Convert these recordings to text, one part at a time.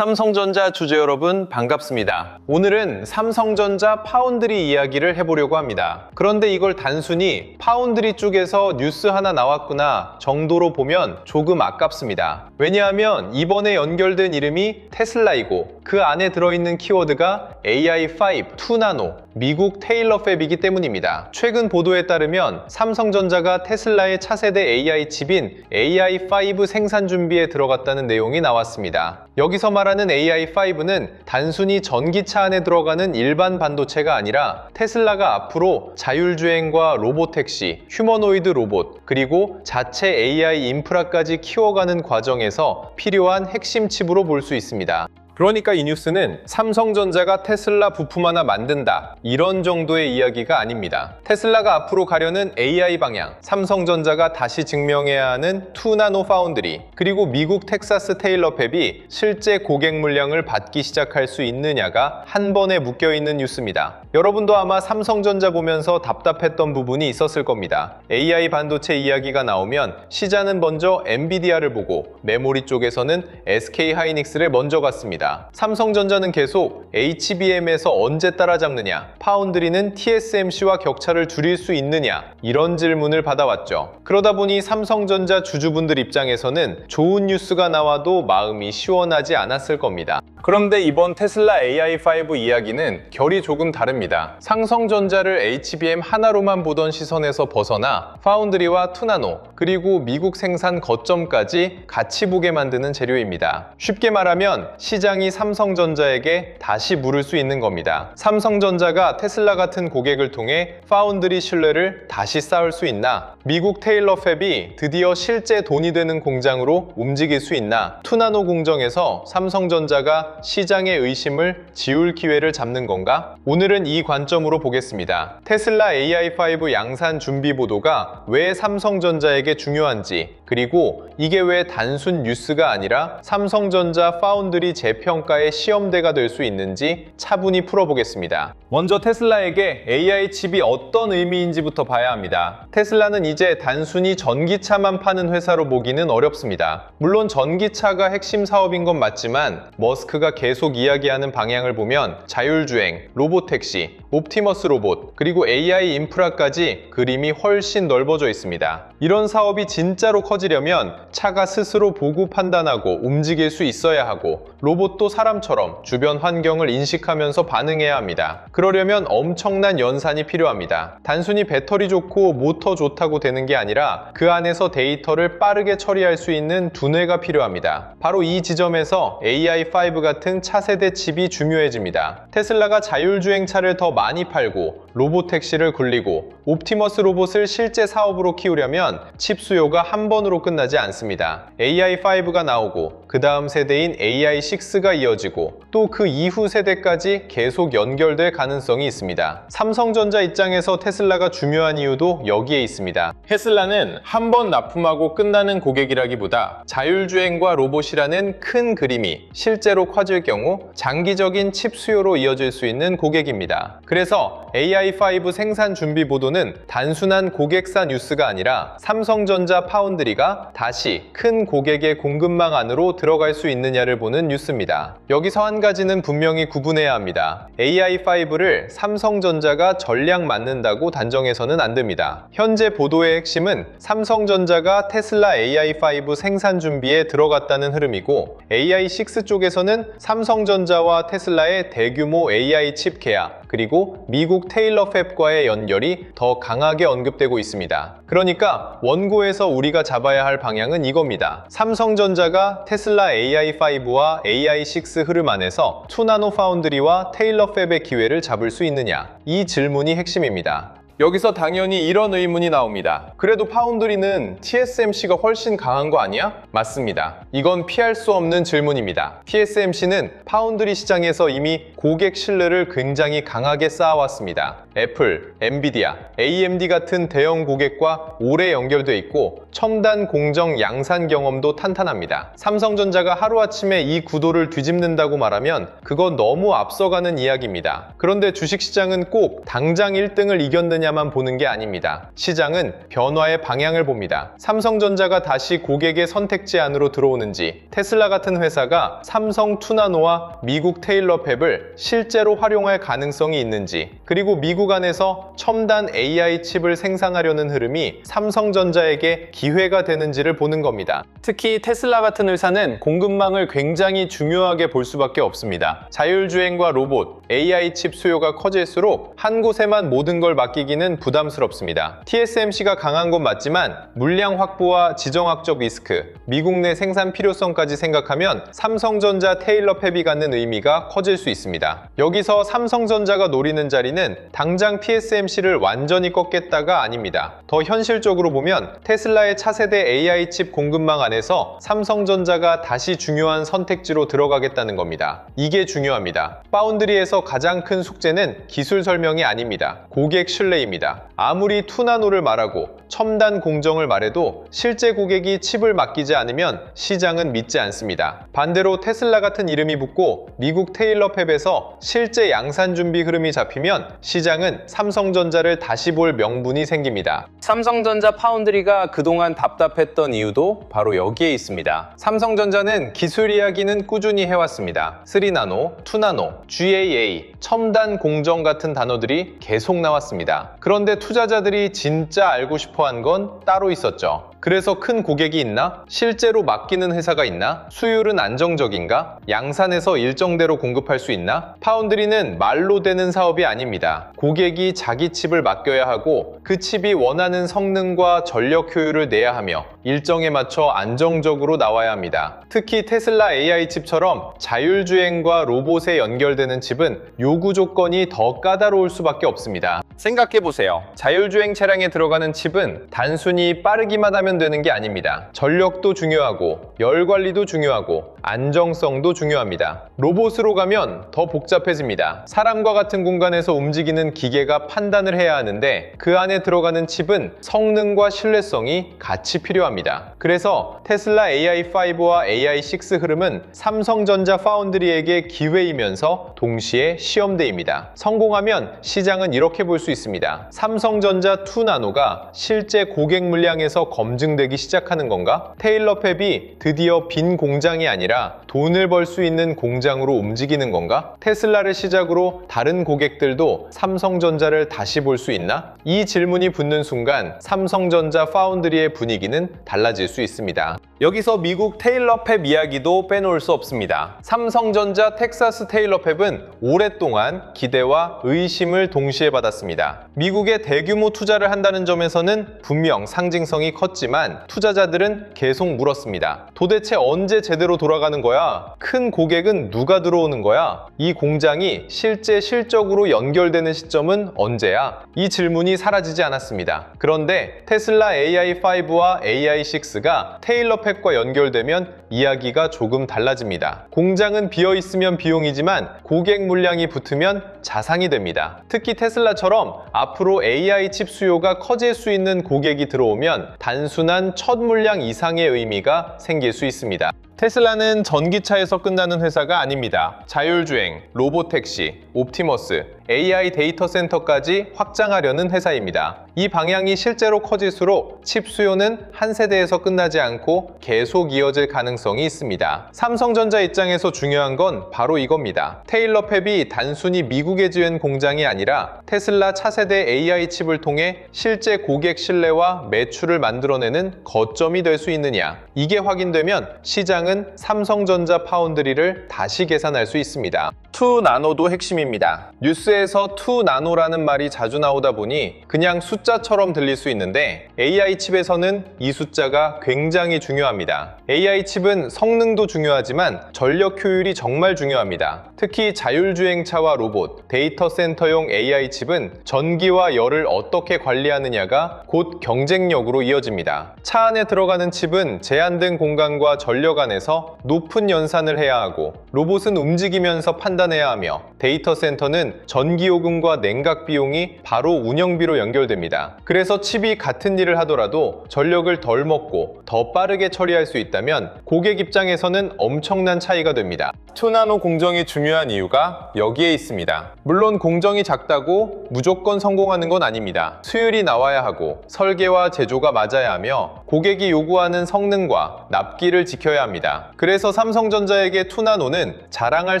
삼성전자 주주 여러분 반갑습니다. 오늘은 삼성전자 파운드리 이야기를 해보려고 합니다. 그런데 이걸 단순히 파운드리 쪽에서 뉴스 하나 나왔구나 정도로 보면 조금 아깝습니다. 왜냐하면 이번에 연결된 이름이 테슬라이고 그 안에 들어있는 키워드가 AI5 2나노 미국 테일러 팹이기 때문입니다. 최근 보도에 따르면 삼성전자가 테슬라의 차세대 AI 칩인 AI5 생산 준비에 들어갔다는 내용이 나왔습니다. 여기서 말하는 AI5는 단순히 전기차 안에 들어가는 일반 반도체가 아니라 테슬라가 앞으로 자율주행과 로보택시, 휴머노이드 로봇, 그리고 자체 AI 인프라까지 키워가는 과정에서 필요한 핵심 칩으로 볼 수 있습니다. 그러니까 이 뉴스는 삼성전자가 테슬라 부품 하나 만든다 이런 정도의 이야기가 아닙니다. 테슬라가 앞으로 가려는 AI 방향, 삼성전자가 다시 증명해야 하는 2나노 파운드리, 그리고 미국 텍사스 테일러 팹이 실제 고객 물량을 받기 시작할 수 있느냐가 한 번에 묶여있는 뉴스입니다. 여러분도 아마 삼성전자 보면서 답답했던 부분이 있었을 겁니다. AI 반도체 이야기가 나오면 시장은 먼저 엔비디아를 보고 메모리 쪽에서는 SK 하이닉스를 먼저 갔습니다. 삼성전자는 계속 HBM에서 언제 따라잡느냐, 파운드리는 TSMC와 격차를 줄일 수 있느냐 이런 질문을 받아왔죠. 그러다 보니 삼성전자 주주분들 입장에서는 좋은 뉴스가 나와도 마음이 시원하지 않았을 겁니다. 그런데 이번 테슬라 AI5 이야기는 결이 조금 다릅니다. 삼성전자를 HBM 하나로만 보던 시선에서 벗어나 파운드리와 2나노, 그리고 미국 생산 거점까지 같이 보게 만드는 재료입니다. 쉽게 말하면 시장이 삼성전자에게 다시 물을 수 있는 겁니다. 삼성전자가 테슬라 같은 고객을 통해 파운드리 신뢰를 다시 쌓을 수 있나? 미국 테일러 팹이 드디어 실제 돈이 되는 공장으로 움직일 수 있나? 2나노 공정에서 삼성전자가 시장의 의심을 지울 기회를 잡는 건가? 오늘은 이 관점으로 보겠습니다. 테슬라 AI5 양산 준비 보도가 왜 삼성전자에게 중요한지, 그리고 이게 왜 단순 뉴스가 아니라 삼성전자 파운드리 재평가의 시험대가 될 수 있는지 차분히 풀어보겠습니다. 먼저 테슬라에게 AI 칩이 어떤 의미인지부터 봐야 합니다. 테슬라는 이제 단순히 전기차만 파는 회사로 보기는 어렵습니다. 물론 전기차가 핵심 사업인 건 맞지만 머스크가 계속 이야기하는 방향을 보면 자율주행, 로보택시, 옵티머스 로봇, 그리고 AI 인프라까지 그림이 훨씬 넓어져 있습니다. 이런 사업이 진짜로 커지려면 차가 스스로 보고 판단하고 움직일 수 있어야 하고, 로봇도 사람처럼 주변 환경을 인식하면서 반응해야 합니다. 그러려면 엄청난 연산이 필요합니다. 단순히 배터리 좋고 모터 좋다고 되는 게 아니라 그 안에서 데이터를 빠르게 처리할 수 있는 두뇌가 필요합니다. 바로 이 지점에서 AI5 같은 차세대 칩이 중요해집니다. 테슬라가 자율주행차를 더 많이 팔고 로보택시를 굴리고 옵티머스 로봇을 실제 사업으로 키우려면 칩 수요가 한 번으로 끝나지 않습니다. AI5가 나오고 그 다음 세대인 AI6가 이어지고 또 그 이후 세대까지 계속 연결될 가능성이 있습니다. 삼성전자 입장에서 테슬라가 중요한 이유도 여기에 있습니다. 테슬라는 한 번 납품하고 끝나는 고객이라기보다 자율주행과 로봇이라는 큰 그림이 실제로 커질 경우 장기적인 칩 수요로 이어질 수 있는 고객입니다. 그래서 AI5 생산 준비 보도는 단순한 고객사 뉴스가 아니라 삼성전자 파운드리가 다시 큰 고객의 공급망 안으로 들어갈 수 있느냐를 보는 뉴스입니다. 여기서 한 가지는 분명히 구분해야 합니다. AI5를 삼성전자가 전량 맞는다고 단정해서는 안 됩니다. 현재 보도의 핵심은 삼성전자가 테슬라 AI5 생산 준비에 들어갔다는 흐름이고, AI6 쪽에서는 삼성전자와 테슬라의 대규모 AI 칩 계약, 그리고 미국 테일러 팹과의 연결이 더 강하게 언급되고 있습니다. 그러니까 원고에서 우리가 잡아야 할 방향은 이겁니다. 삼성전자가 테슬라 AI5와 AI6 흐름 안에서 2나노 파운드리와 테일러 팹의 기회를 잡을 수 있느냐, 이 질문이 핵심입니다. 여기서 당연히 이런 의문이 나옵니다. 그래도 파운드리는 TSMC가 훨씬 강한 거 아니야? 맞습니다. 이건 피할 수 없는 질문입니다. TSMC는 파운드리 시장에서 이미 고객 신뢰를 굉장히 강하게 쌓아왔습니다. 애플, 엔비디아, AMD 같은 대형 고객과 오래 연결돼 있고 첨단 공정 양산 경험도 탄탄합니다. 삼성전자가 하루아침에 이 구도를 뒤집는다고 말하면 그건 너무 앞서가는 이야기입니다. 그런데 주식시장은 꼭 당장 1등을 이겼느냐 분야만 보는 게 아닙니다. 시장은 변화의 방향을 봅니다. 삼성전자가 다시 고객의 선택지 안으로 들어오는지, 테슬라 같은 회사가 삼성 투나노와 미국 테일러 팹을 실제로 활용할 가능성이 있는지, 그리고 미국 안에서 첨단 AI 칩을 생산하려는 흐름이 삼성전자에게 기회가 되는지를 보는 겁니다. 특히 테슬라 같은 회사는 공급망을 굉장히 중요하게 볼 수밖에 없습니다. 자율주행과 로봇, AI 칩 수요가 커질수록 한 곳에만 모든 걸 맡기기는 부담스럽습니다. TSMC가 강한 건 맞지만 물량 확보와 지정학적 리스크, 미국 내 생산 필요성까지 생각하면 삼성전자 테일러 팹이 갖는 의미가 커질 수 있습니다. 여기서 삼성전자가 노리는 자리는 당장 TSMC를 완전히 꺾겠다가 아닙니다. 더 현실적으로 보면 테슬라의 차세대 AI 칩 공급망 안에서 삼성전자가 다시 중요한 선택지로 들어가겠다는 겁니다. 이게 중요합니다. 파운드리에서 가장 큰 숙제는 기술 설명이 아닙니다. 고객 신뢰입니다. 아무리 투나노를 말하고 첨단 공정을 말해도 실제 고객이 칩을 맡기지 않으면 시장은 믿지 않습니다. 반대로 테슬라 같은 이름이 붙고 미국 테일러 팹에서 실제 양산 준비 흐름이 잡히면 시장은 삼성전자를 다시 볼 명분이 생깁니다. 삼성전자 파운드리가 그동안 답답했던 이유도 바로 여기에 있습니다. 삼성전자는 기술 이야기는 꾸준히 해왔습니다. 3나노, 2나노, GAA, 첨단 공정 같은 단어들이 계속 나왔습니다. 그런데 투자자들이 진짜 알고 싶어 한 건 따로 있었죠. 그래서 큰 고객이 있나? 실제로 맡기는 회사가 있나? 수율은 안정적인가? 양산에서 일정대로 공급할 수 있나? 파운드리는 말로 되는 사업이 아닙니다. 고객이 자기 칩을 맡겨야 하고 그 칩이 원하는 성능과 전력 효율을 내야 하며 일정에 맞춰 안정적으로 나와야 합니다. 특히 테슬라 AI 칩처럼 자율주행과 로봇에 연결되는 칩은 요구 조건이 더 까다로울 수밖에 없습니다. 생각해보세요. 자율주행 차량에 들어가는 칩은 단순히 빠르기만 하면 되는 게 아닙니다. 전력도 중요하고 열 관리도 중요하고 안정성도 중요합니다. 로봇으로 가면 더 복잡해집니다. 사람과 같은 공간에서 움직이는 기계가 판단을 해야 하는데 그 안에 들어가는 칩은 성능과 신뢰성이 같이 필요합니다. 그래서 테슬라 AI5와 AI6 흐름은 삼성전자 파운드리에게 기회이면서 동시에 시험대입니다. 성공하면 시장은 이렇게 볼 수 있습니다. 삼성전자 2나노가 실제 고객 물량에서 검증되기 시작하는 건가? 테일러 팹이 드디어 빈 공장이 아니라 돈을 벌 수 있는 공장으로 움직이는 건가? 테슬라를 시작으로 다른 고객들도 삼성전자를 다시 볼 수 있나? 이 질문이 붙는 순간 삼성전자 파운드리의 분위기는 달라질 수 있습니다. 여기서 미국 테일러 팹 이야기도 빼놓을 수 없습니다. 삼성전자 텍사스 테일러 팹은 오랫동안 기대와 의심을 동시에 받았습니다. 미국에 대규모 투자를 한다는 점에서는 분명 상징성이 컸지만 투자자들은 계속 물었습니다. 도대체 언제 제대로 돌아가는 거야? 큰 고객은 누가 들어오는 거야? 이 공장이 실제 실적으로 연결되는 시점은 언제야? 이 질문이 사라지지 않았습니다. 그런데 테슬라 AI5와 AI6가 테일러 팹과 연결되면 이야기가 조금 달라집니다. 공장은 비어있으면 비용이지만 고객 물량이 붙으면 자산이 됩니다. 특히 테슬라처럼 앞으로 AI 칩 수요가 커질 수 있는 고객이 들어오면 단순한 첫 물량 이상의 의미가 생길 수 있습니다. 테슬라는 전기차에서 끝나는 회사가 아닙니다. 자율주행, 로보택시, 옵티머스, AI 데이터 센터까지 확장하려는 회사입니다. 이 방향이 실제로 커질수록 칩 수요는 한 세대에서 끝나지 않고 계속 이어질 가능성이 있습니다. 삼성전자 입장에서 중요한 건 바로 이겁니다. 테일러 팹이 단순히 미국에 지은 공장이 아니라 테슬라 차세대 AI 칩을 통해 실제 고객 신뢰와 매출을 만들어내는 거점이 될 수 있느냐. 이게 확인되면 시장은 삼성전자 파운드리를 다시 계산할 수 있습니다. 2나노도 핵심입니다. 뉴스에서 2나노라는 말이 자주 나오다 보니 그냥 숫자처럼 들릴 수 있는데 AI 칩에서는 이 숫자가 굉장히 중요합니다. AI 칩은 성능도 중요하지만 전력 효율이 정말 중요합니다. 특히 자율주행차와 로봇, 데이터 센터용 AI 칩은 전기와 열을 어떻게 관리하느냐가 곧 경쟁력으로 이어집니다. 차 안에 들어가는 칩은 제한된 공간과 전력 안에 기반에서 높은 연산을 해야 하고, 로봇은 움직이면서 판단해야 하며, 데이터 센터는 전기요금과 냉각 비용이 바로 운영비로 연결됩니다. 그래서 칩이 같은 일을 하더라도 전력을 덜 먹고 더 빠르게 처리할 수 있다면 고객 입장에서는 엄청난 차이가 됩니다. 2나노 공정이 중요한 이유가 여기에 있습니다. 물론 공정이 작다고 무조건 성공하는 건 아닙니다. 수율이 나와야 하고 설계와 제조가 맞아야 하며 고객이 요구하는 성능과 납기를 지켜야 합니다. 그래서 삼성전자에게 2나노는 자랑할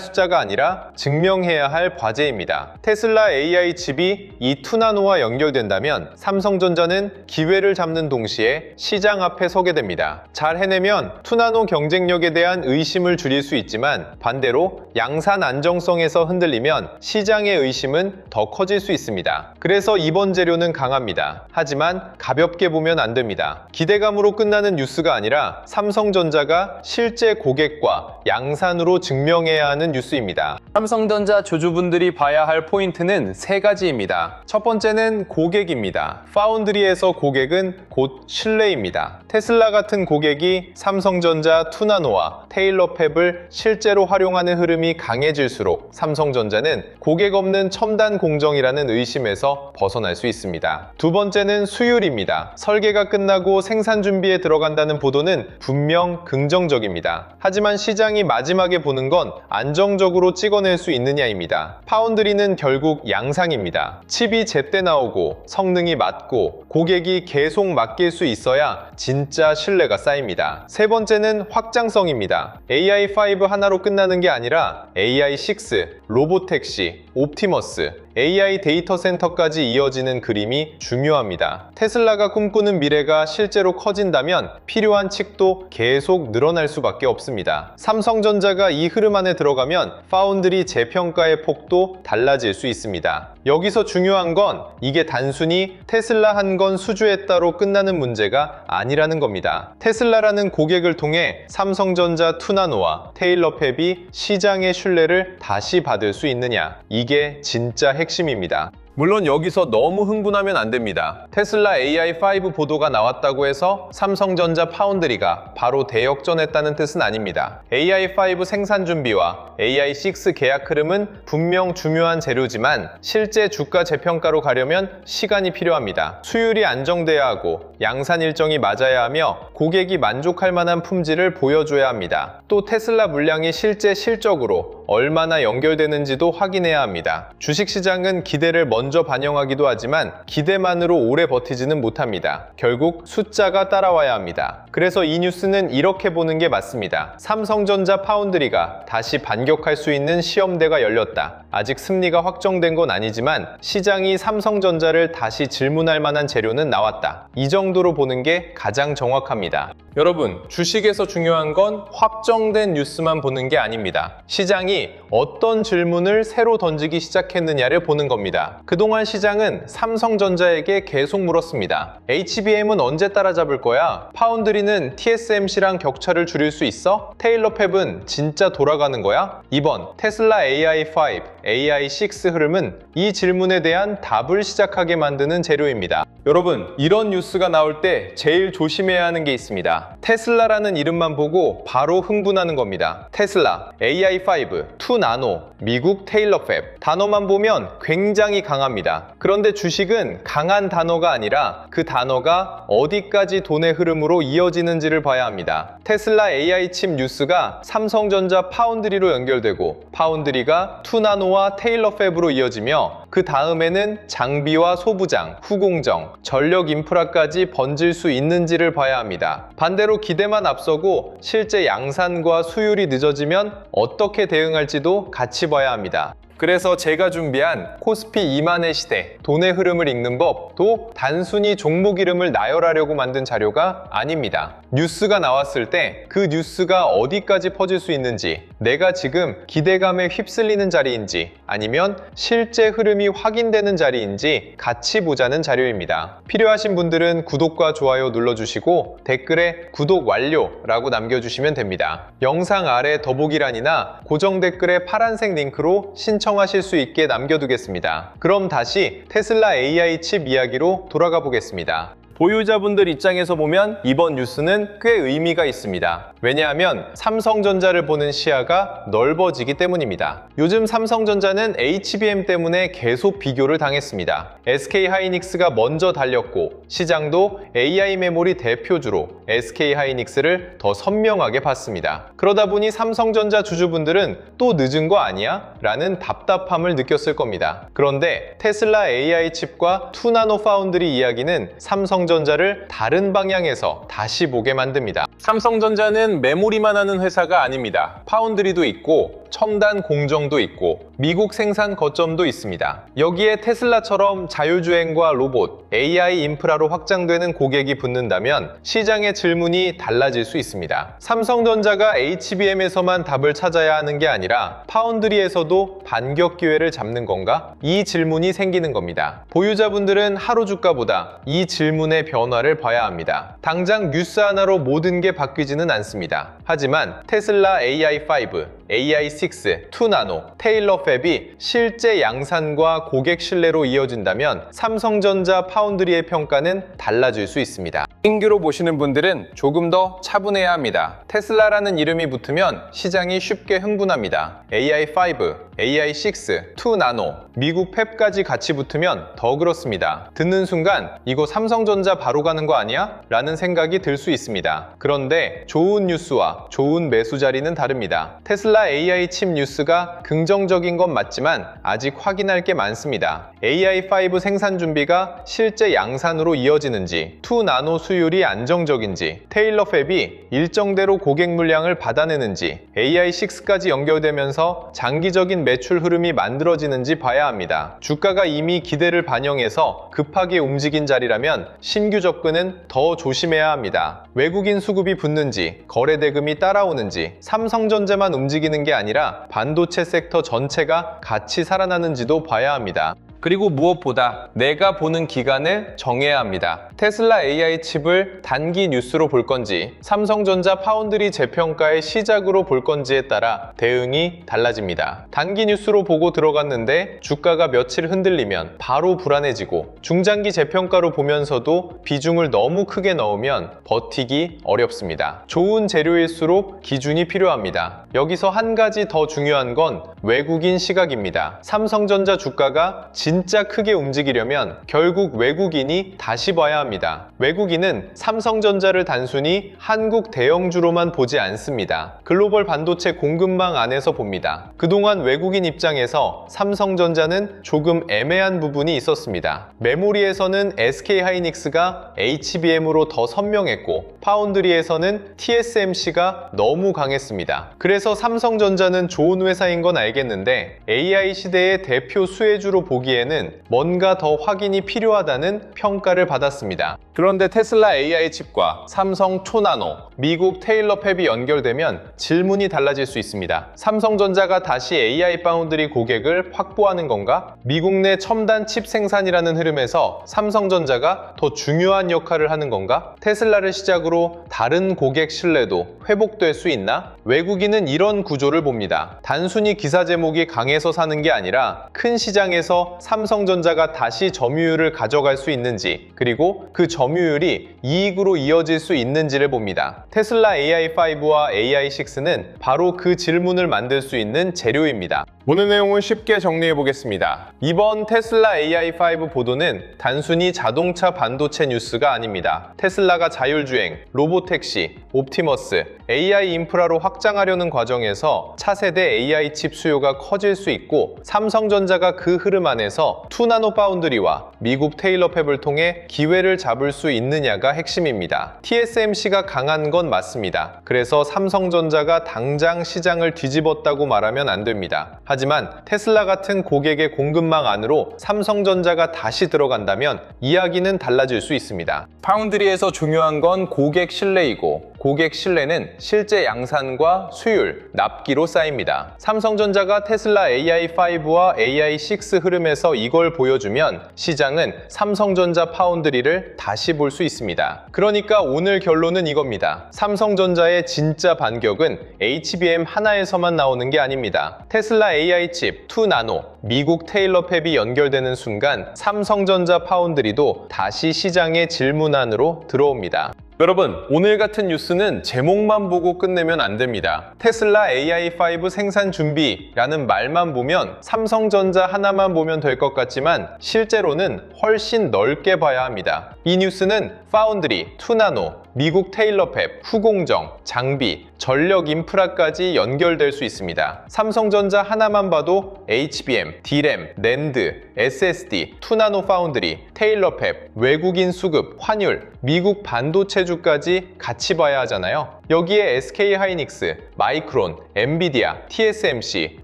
숫자가 아니라 증명해야 할 과제입니다. 테슬라 AI 칩이 이 2나노와 연결된다면 삼성전자는 기회를 잡는 동시에 시장 앞에 서게 됩니다. 잘 해내면 2나노 경쟁력에 대한 의심을 줄일 수 있지만, 반대로 양산 안정성에서 흔들리면 시장의 의심은 더 커질 수 있습니다. 그래서 이번 재료는 강합니다. 하지만 가볍게 보면 안 됩니다. 기대감으로 끝나는 뉴스가 아니라 삼성전자가 실제 고객과 양산으로 증명해야 하는 뉴스입니다. 삼성전자 조주분들이 봐야 할 포인트는 3가지입니다. 첫 번째는 고객입니다. 파운드리에서 고객은 곧 신뢰입니다. 테슬라 같은 고객이 삼성전자 2나노와 테일러 팹을 실제로 활용하는 흐름이 강해질수록 삼성전자는 고객 없는 첨단 공정이라는 의심에서 벗어날 수 있습니다. 두 번째는 수율입니다. 설계가 끝나고 생산 준비에 들어간다는 보도는 분명 긍정적입니다. 하지만 시장이 마지막에 보는 건 안정적으로 찍어낼 수 있느냐입니다. 파운드리는 결국 양상입니다. 칩이 제때 나오고 성능이 맞고 고객이 계속 맡길 수 있어야 진짜 신뢰가 쌓입니다. 세 번째는 확장성입니다. AI5 하나로 끝나는 게 아니라 AI6, 로보택시, 옵티머스, AI 데이터 센터까지 이어지는 그림이 중요합니다. 테슬라가 꿈꾸는 미래가 실제로 커진다면 필요한 칩도 계속 늘어날 수밖에 없습니다. 삼성전자가 이 흐름 안에 들어가면 파운드리 재평가의 폭도 달라질 수 있습니다. 여기서 중요한 건 이게 단순히 테슬라 한 건 수주했다로 끝나는 문제가 아니라는 겁니다. 테슬라라는 고객을 통해 삼성전자 2나노와 테일러 팹이 시장의 신뢰를 다시 받을 수 있느냐, 이게 진짜 핵심입니다. 물론 여기서 너무 흥분하면 안 됩니다. 테슬라 AI5 보도가 나왔다고 해서 삼성전자 파운드리가 바로 대역전했다는 뜻은 아닙니다. AI5 생산 준비와 AI6 계약 흐름은 분명 중요한 재료지만 실제 주가 재평가로 가려면 시간이 필요합니다. 수율이 안정돼야 하고 양산 일정이 맞아야 하며 고객이 만족할 만한 품질을 보여줘야 합니다. 또 테슬라 물량이 실제 실적으로 얼마나 연결되는지도 확인해야 합니다. 주식시장은 기대를 먼저 반영하기도 하지만 기대만으로 오래 버티지는 못합니다. 결국 숫자가 따라와야 합니다. 그래서 이 뉴스는 이렇게 보는 게 맞습니다. 삼성전자 파운드리가 다시 반격할 수 있는 시험대가 열렸다. 아직 승리가 확정된 건 아니지만 시장이 삼성전자를 다시 질문할 만한 재료는 나왔다. 이 정도로 보는 게 가장 정확합니다. 여러분, 주식에서 중요한 건 확정된 뉴스만 보는 게 아닙니다. 시장이 어떤 질문을 새로 던지기 시작했느냐를 보는 겁니다. 그동안 시장은 삼성전자에게 계속 물었습니다. HBM은 언제 따라잡을 거야? 파운드리는 TSMC랑 격차를 줄일 수 있어? 테일러 팹은 진짜 돌아가는 거야? 이번 테슬라 AI5, AI6 흐름은 이 질문에 대한 답을 시작하게 만드는 재료입니다. 여러분, 이런 뉴스가 나올 때 제일 조심해야 하는 게 있습니다. 테슬라라는 이름만 보고 바로 흥분하는 겁니다. 테슬라, AI5, 2나노, 미국 테일러 팹. 단어만 보면 굉장히 강합니다. 그런데 주식은 강한 단어가 아니라 그 단어가 어디까지 돈의 흐름으로 이어지는지를 봐야 합니다. 테슬라 AI 칩 뉴스가 삼성전자 파운드리로 연결되고 파운드리가 2나노와 테일러 팹으로 이어지며 그 다음에는 장비와 소부장, 후공정, 전력 인프라까지 번질 수 있는지를 봐야 합니다. 반대로 기대만 앞서고 실제 양산과 수율이 늦어지면 어떻게 대응할지도 같이 봐야 합니다. 그래서 제가 준비한 코스피 2만의 시대, 돈의 흐름을 읽는 법도 단순히 종목 이름을 나열하려고 만든 자료가 아닙니다. 뉴스가 나왔을 때 그 뉴스가 어디까지 퍼질 수 있는지, 내가 지금 기대감에 휩쓸리는 자리인지 아니면 실제 흐름이 확인되는 자리인지 같이 보자는 자료입니다. 필요하신 분들은 구독과 좋아요 눌러주시고 댓글에 구독 완료라고 남겨주시면 됩니다. 영상 아래 더보기란이나 고정 댓글에 파란색 링크로 신청하실 수 있게 남겨두겠습니다. 그럼 다시 테슬라 AI 칩 이야기로 돌아가 보겠습니다. 보유자분들 입장에서 보면 이번 뉴스는 꽤 의미가 있습니다. 왜냐하면 삼성전자를 보는 시야가 넓어지기 때문입니다. 요즘 삼성전자는 HBM 때문에 계속 비교를 당했습니다. SK하이닉스가 먼저 달렸고 시장도 AI 메모리 대표주로 SK하이닉스를 더 선명하게 봤습니다. 그러다 보니 삼성전자 주주분들은 또 늦은 거 아니야? 라는 답답함을 느꼈을 겁니다. 그런데 테슬라 AI 칩과 2나노 파운드리 이야기는 삼성전자를 다른 방향에서 다시 보게 만듭니다. 삼성전자는 메모리만 하는 회사가 아닙니다. 파운드리도 있고 첨단 공정도 있고 미국 생산 거점도 있습니다. 여기에 테슬라처럼 자율주행과 로봇, AI 인프라로 확장되는 고객이 붙는다면 시장의 질문이 달라질 수 있습니다. 삼성전자가 HBM에서만 답을 찾아야 하는 게 아니라 파운드리에서도 반격 기회를 잡는 건가? 이 질문이 생기는 겁니다. 보유자분들은 하루 주가보다 이 질문의 변화를 봐야 합니다. 당장 뉴스 하나로 모든 게 바뀌지는 않습니다. 하지만 테슬라 AI5, AI6, 2나노, 테일러 팹이 실제 양산과 고객 신뢰로 이어진다면 삼성전자 파운드리의 평가는 달라질 수 있습니다. 신규로 보시는 분들은 조금 더 차분해야 합니다. 테슬라라는 이름이 붙으면 시장이 쉽게 흥분합니다. AI5, AI6, 2나노, 미국 팹까지 같이 붙으면 더 그렇습니다. 듣는 순간 이거 삼성전자 바로 가는 거 아니야? 라는 생각이 들 수 있습니다. 그런데 좋은 뉴스와 좋은 매수 자리는 다릅니다. 테슬라 AI 칩 뉴스가 긍정적인 건 맞지만 아직 확인할 게 많습니다. AI5 생산 준비가 실제 양산으로 이어지는지, 2나노 수율이 안정적인지, 테일러 팹이 일정대로 고객 물량을 받아내는지, AI6까지 연결되면서 장기적인 매출 흐름이 만들어지는지 봐야 합니다. 주가가 이미 기대를 반영해서 급하게 움직인 자리라면 신규 접근은 더 조심해야 합니다. 외국인 수급이 붙는지, 거래 대금이 따라오는지, 삼성전자만 움직이는 게 아니라 반도체 섹터 전체가 같이 살아나는지도 봐야 합니다. 그리고 무엇보다 내가 보는 기간을 정해야 합니다. 테슬라 AI 칩을 단기 뉴스로 볼 건지 삼성전자 파운드리 재평가의 시작으로 볼 건지에 따라 대응이 달라집니다. 단기 뉴스로 보고 들어갔는데 주가가 며칠 흔들리면 바로 불안해지고 중장기 재평가로 보면서도 비중을 너무 크게 넣으면 버티기 어렵습니다. 좋은 재료일수록 기준이 필요합니다. 여기서 한 가지 더 중요한 건 외국인 시각입니다. 삼성전자 주가가 진짜 크게 움직이려면 결국 외국인이 다시 봐야 합니다. 외국인은 삼성전자를 단순히 한국 대형주로만 보지 않습니다. 글로벌 반도체 공급망 안에서 봅니다. 그동안 외국인 입장에서 삼성전자는 조금 애매한 부분이 있었습니다. 메모리에서는 SK하이닉스가 HBM으로 더 선명했고 파운드리에서는 TSMC가 너무 강했습니다. 그래서 삼성전자는 좋은 회사인 건 알겠는데 AI 시대의 대표 수혜주로 보기에는 뭔가 더 확인이 필요하다는 평가를 받았습니다. 그런데 테슬라 AI 칩과 삼성 초나노, 미국 테일러 팹이 연결되면 질문이 달라질 수 있습니다. 삼성전자가 다시 AI 파운드리 고객을 확보하는 건가? 미국 내 첨단 칩 생산이라는 흐름에서 삼성전자가 더 중요한 역할을 하는 건가? 테슬라를 시작으로 다른 고객 신뢰도 회복될 수 있나? 외국인은 이런 구조를 봅니다. 단순히 기사 제목이 강해서 사는 게 아니라 큰 시장에서 삼성전자가 다시 점유율을 가져갈 수 있는지, 그리고 그 점유율이 이익으로 이어질 수 있는지를 봅니다. 테슬라 AI5와 AI6는 바로 그 질문을 만들 수 있는 재료입니다. 오늘 내용을 쉽게 정리해 보겠습니다. 이번 테슬라 AI5 보도는 단순히 자동차 반도체 뉴스가 아닙니다. 테슬라가 자율주행, 로보택시, 옵티머스, AI 인프라로 확장하려는 과정에서 차세대 AI 칩 수요가 커질 수 있고 삼성전자가 그 흐름 안에서 2나노 파운드리와 미국 테일러 팹을 통해 기회를 잡을 수 있느냐가 핵심입니다. TSMC가 강한 건 맞습니다. 그래서 삼성전자가 당장 시장을 뒤집었다고 말하면 안 됩니다. 하지만 테슬라 같은 고객의 공급망 안으로 삼성전자가 다시 들어간다면 이야기는 달라질 수 있습니다. 파운드리에서 중요한 건 고객 신뢰이고 고객 신뢰는 실제 양산과 수율, 납기로 쌓입니다. 삼성전자가 테슬라 AI5와 AI6 흐름에서 이걸 보여주면 시장은 삼성전자 파운드리를 다시 볼 수 있습니다. 그러니까 오늘 결론은 이겁니다. 삼성전자의 진짜 반격은 HBM 하나에서만 나오는 게 아닙니다. 테슬라 AI 칩 2나노, 미국 테일러 팹이 연결되는 순간 삼성전자 파운드리도 다시 시장의 질문 안으로 들어옵니다. 여러분, 오늘 같은 뉴스는 제목만 보고 끝내면 안 됩니다. 테슬라 AI5 생산 준비라는 말만 보면 삼성전자 하나만 보면 될 것 같지만 실제로는 훨씬 넓게 봐야 합니다. 이 뉴스는 파운드리, 2나노, 미국 테일러 팹, 후공정, 장비, 전력 인프라까지 연결될 수 있습니다. 삼성전자 하나만 봐도 HBM, DRAM, NAND, SSD, 2나노 파운드리, 테일러 팹, 외국인 수급, 환율, 미국 반도체주까지 같이 봐야 하잖아요. 여기에 SK하이닉스, 마이크론, 엔비디아, TSMC,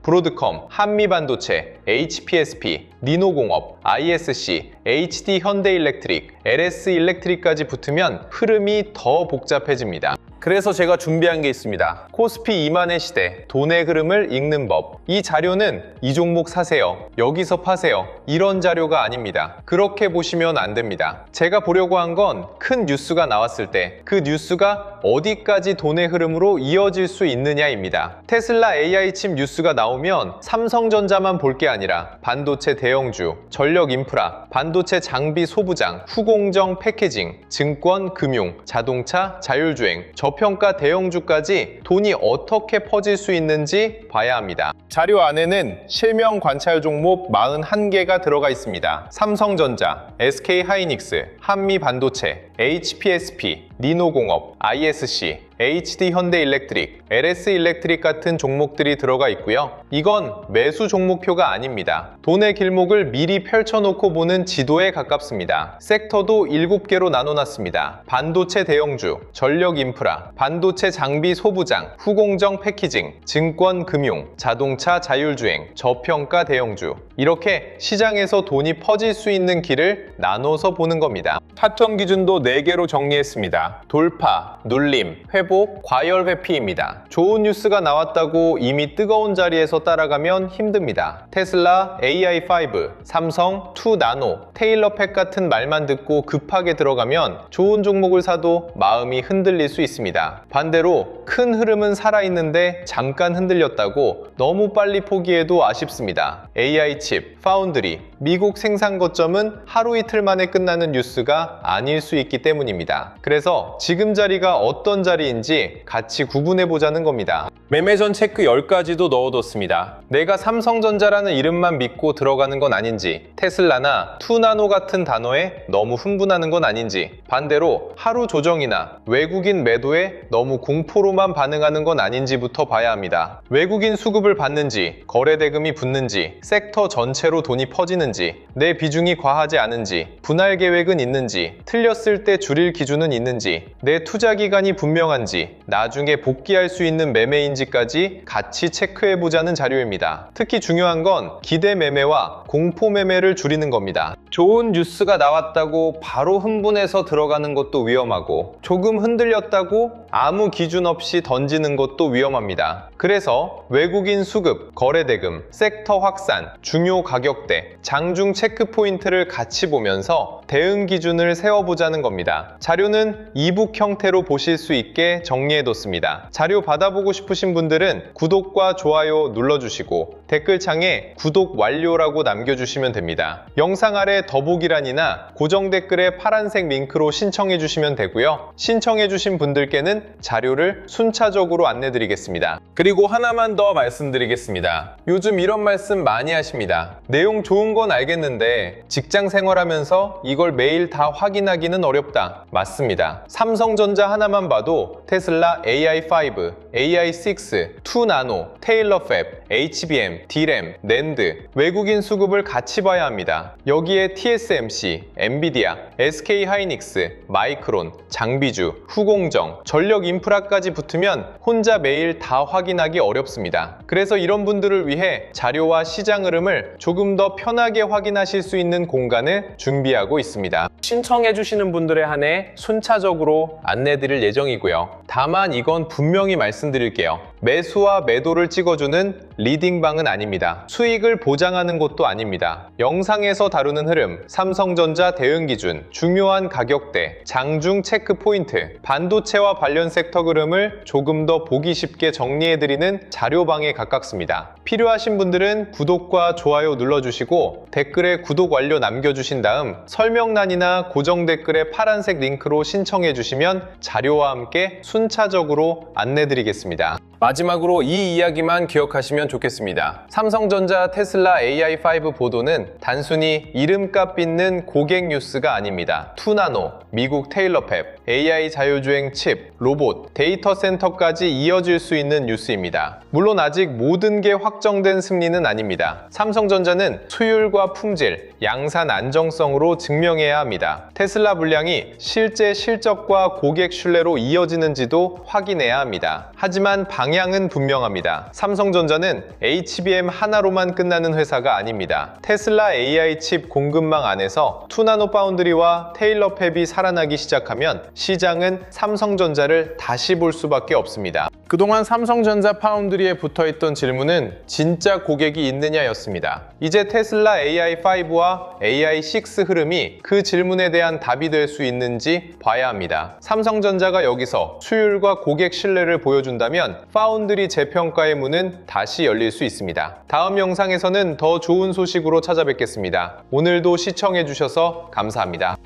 브로드컴, 한미반도체, HPSP, 니노공업, ISC, HD 현대일렉트릭, LS 일렉트릭까지 붙으면 흐름이 더 복잡해집니다. 그래서 제가 준비한 게 있습니다. 코스피 2만의 시대, 돈의 흐름을 읽는 법. 이 자료는 이 종목 사세요, 여기서 파세요, 이런 자료가 아닙니다. 그렇게 보시면 안 됩니다. 제가 보려고 한 건 큰 뉴스가 나왔을 때 그 뉴스가 어디까지 돈의 흐름으로 이어질 수 있느냐입니다. 테슬라 AI 칩 뉴스가 나오면 삼성전자만 볼 게 아니라 반도체 대형주, 전력 인프라, 반도체 장비 소부장, 후공정 패키징, 증권, 금융, 자동차, 자율주행, 저평가 대형주까지 돈이 어떻게 퍼질 수 있는지 봐야 합니다. 자료 안에는 실명 관찰 종목 41개가 들어가 있습니다. 삼성전자, SK하이닉스, 한미반도체, HPSP, 니노공업, ISC, HD 현대일렉트릭, LS 일렉트릭 같은 종목들이 들어가 있고요. 이건 매수 종목표가 아닙니다. 돈의 길목을 미리 펼쳐놓고 보는 지도에 가깝습니다. 섹터도 7개로 나눠놨습니다. 반도체 대형주, 전력 인프라, 반도체 장비 소부장, 후공정 패키징, 증권 금융, 자동차 자율주행, 저평가 대형주. 이렇게 시장에서 돈이 퍼질 수 있는 길을 나눠서 보는 겁니다. 타점 기준도 4개로 정리했습니다. 돌파, 눌림, 회복, 과열 회피입니다. 좋은 뉴스가 나왔다고 이미 뜨거운 자리에서 따라가면 힘듭니다. 테슬라, AI5, 삼성, 2나노, 테일러 팹 같은 말만 듣고 급하게 들어가면 좋은 종목을 사도 마음이 흔들릴 수 있습니다. 반대로 큰 흐름은 살아있는데 잠깐 흔들렸다고 너무 빨리 포기해도 아쉽습니다. AI 칩, 파운드리, 미국 생산 거점은 하루 이틀 만에 끝나는 뉴스가 아닐 수 있기 때문입니다. 그래서 지금 자리가 어떤 자리인지 같이 구분해 보자는 겁니다. 매매전 체크 10가지도 넣어뒀습니다. 내가 삼성전자라는 이름만 믿고 들어가는 건 아닌지, 테슬라나 2나노 같은 단어에 너무 흥분하는 건 아닌지, 반대로 하루 조정이나 외국인 매도에 너무 공포로만 반응하는 건 아닌지부터 봐야 합니다. 외국인 수급을 받는지, 거래 대금이 붙는지, 섹터 전체로 돈이 퍼지는지, 내 비중이 과하지 않은지, 분할 계획은 있는지, 틀렸을 때 줄일 기준은 있는지, 내 투자 기간이 분명한지, 나중에 복귀할 수 있는 매매인지까지 같이 체크해보자는 자료입니다. 특히 중요한 건 기대 매매와 공포 매매를 줄이는 겁니다. 좋은 뉴스가 나왔다고 바로 흥분해서 들어가는 것도 위험하고, 조금 흔들렸다고 아무 기준 없이 던지는 것도 위험합니다. 그래서 외국인 수급, 거래대금, 섹터 확산, 중요 가격대, 장중 체크 포인트를 같이 보면서 대응 기준을 세워보자는 겁니다. 자료는 이북 형태로 보실 수 있게 정리해뒀습니다. 자료 받아보고 싶으신 분들은 구독과 좋아요 눌러주시고 댓글창에 구독 완료라고 남겨주시면 됩니다. 영상 아래 더보기란이나 고정 댓글에 파란색 링크로 신청해주시면 되고요. 신청해주신 분들께는 자료를 순차적으로 안내드리겠습니다. 그리고 하나만 더 말씀드리겠습니다. 요즘 이런 말씀 많이 하십니다. 내용 좋은 건 알겠는데 직장 생활하면서 이걸 매일 다 확인하기는 어렵다. 맞습니다. 삼성전자 하나만 봐도 테슬라 AI5, AI6, 2나노, 테일러 팹, HBM, DRAM, NAND, 외국인 수급을 같이 봐야 합니다. 여기에 여기에 TSMC, 엔비디아, SK하이닉스, 마이크론, 장비주, 후공정, 전력 인프라까지 붙으면 혼자 매일 다 확인하기 어렵습니다. 그래서 이런 분들을 위해 자료와 시장 흐름을 조금 더 편하게 확인하실 수 있는 공간을 준비하고 있습니다. 신청해주시는 분들에 한해 순차적으로 안내드릴 예정이고요. 다만 이건 분명히 말씀드릴게요. 매수와 매도를 찍어주는 리딩방은 아닙니다. 수익을 보장하는 곳도 아닙니다. 영상에서 다루는 흐름, 삼성전자 대응 기준, 중요한 가격대, 장중 체크 포인트, 반도체와 관련 섹터 흐름을 조금 더 보기 쉽게 정리해드리는 자료방에 가깝습니다. 필요하신 분들은 구독과 좋아요 눌러주시고 댓글에 구독 완료 남겨주신 다음 설명란이나 고정 댓글에 파란색 링크로 신청해주시면 자료와 함께 순차적으로 안내드리겠습니다. 마지막으로 이 이야기만 기억하시면 좋겠습니다. 삼성전자 테슬라 AI5 보도는 단순히 이름값 있는 고객 뉴스가 아닙니다. 투나노, 미국 테일러팹, AI 자율주행 칩, 로봇, 데이터 센터까지 이어질 수 있는 뉴스입니다. 물론 아직 모든 게 확정된 승리는 아닙니다. 삼성전자는 수율과 품질, 양산 안정성으로 증명해야 합니다. 테슬라 물량이 실제 실적과 고객 신뢰로 이어지는지도 확인해야 합니다. 하지만 방향은 분명합니다. 삼성전자는 HBM 하나로만 끝나는 회사가 아닙니다. 테슬라 AI 칩 공급망 안에서 투나노 파운드리와 테일러팹이 살아나기 시작하면 시장은 삼성전자를 다시 볼 수밖에 없습니다. 그동안 삼성전자 파운드리에 붙어있던 질문은 진짜 고객이 있느냐였습니다. 이제 테슬라 AI5와 AI6 흐름이 그 질문에 대한 답이 될 수 있는지 봐야 합니다. 삼성전자가 여기서 수율과 고객 신뢰를 보여준다면 파운드리 재평가의 문은 다시 열릴 수 있습니다. 다음 영상에서는 더 좋은 소식으로 찾아뵙겠습니다. 오늘도 시청해주셔서 감사합니다.